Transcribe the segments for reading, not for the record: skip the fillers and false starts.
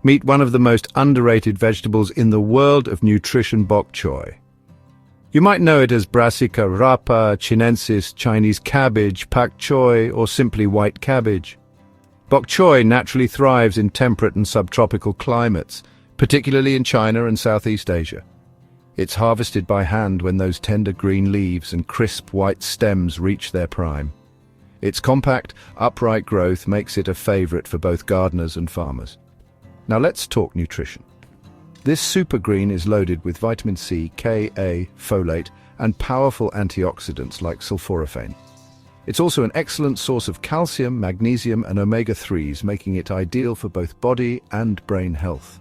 Meet one of the most underrated vegetables in the world of nutrition, bok choy. You might know it as Brassica, rapa, chinensis, Chinese cabbage, Pak Choi, or simply white cabbage. Bok choy naturally thrives in temperate and subtropical climates, particularly in China and Southeast Asia. It's harvested by hand when those tender green leaves and crisp white stems reach their prime. Its compact, upright growth makes it a favorite for both gardeners and farmers. Now let's talk nutrition. This super green is loaded with vitamin C, K, A, folate, and powerful antioxidants like sulforaphane. It's also an excellent source of calcium, magnesium, and omega-3s, making it ideal for both body and brain health.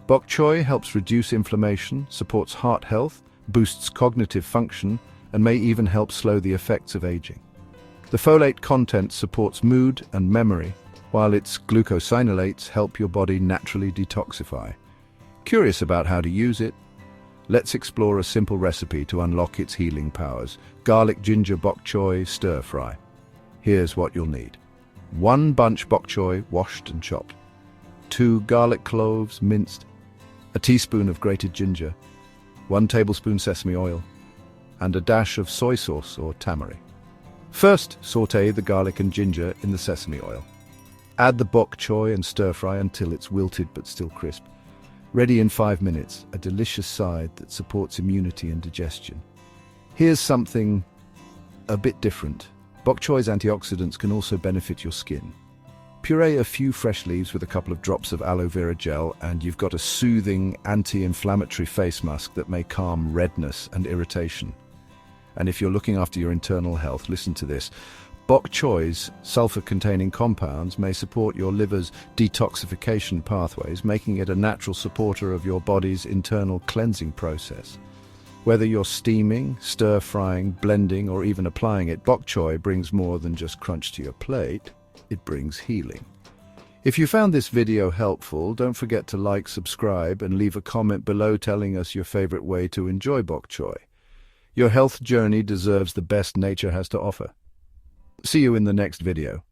Bok choy helps reduce inflammation, supports heart health, boosts cognitive function, and may even help slow the effects of aging. The folate content supports mood and memory, while its glucosinolates help your body naturally detoxify. Curious about how to use it? Let's explore a simple recipe to unlock its healing powers. Garlic ginger bok choy stir fry. Here's what you'll need. 1 bunch bok choy washed and chopped. 2 garlic cloves minced. A teaspoon of grated ginger. 1 tablespoon sesame oil. And a dash of soy sauce or tamari. First, sauté the garlic and ginger in the sesame oil. Add the bok choy and stir-fry until it's wilted but still crisp. Ready in 5 minutes, a delicious side that supports immunity and digestion. Here's something a bit different. Bok choy's antioxidants can also benefit your skin. Puree a few fresh leaves with a couple of drops of aloe vera gel and you've got a soothing anti-inflammatory face mask that may calm redness and irritation. And if you're looking after your internal health, listen to this. Bok choy's sulfur-containing compounds may support your liver's detoxification pathways, making it a natural supporter of your body's internal cleansing process. Whether you're steaming, stir-frying, blending, or even applying it, bok choy brings more than just crunch to your plate, it brings healing. If you found this video helpful, don't forget to like, subscribe, and leave a comment below telling us your favorite way to enjoy bok choy. Your health journey deserves the best nature has to offer. See you in the next video.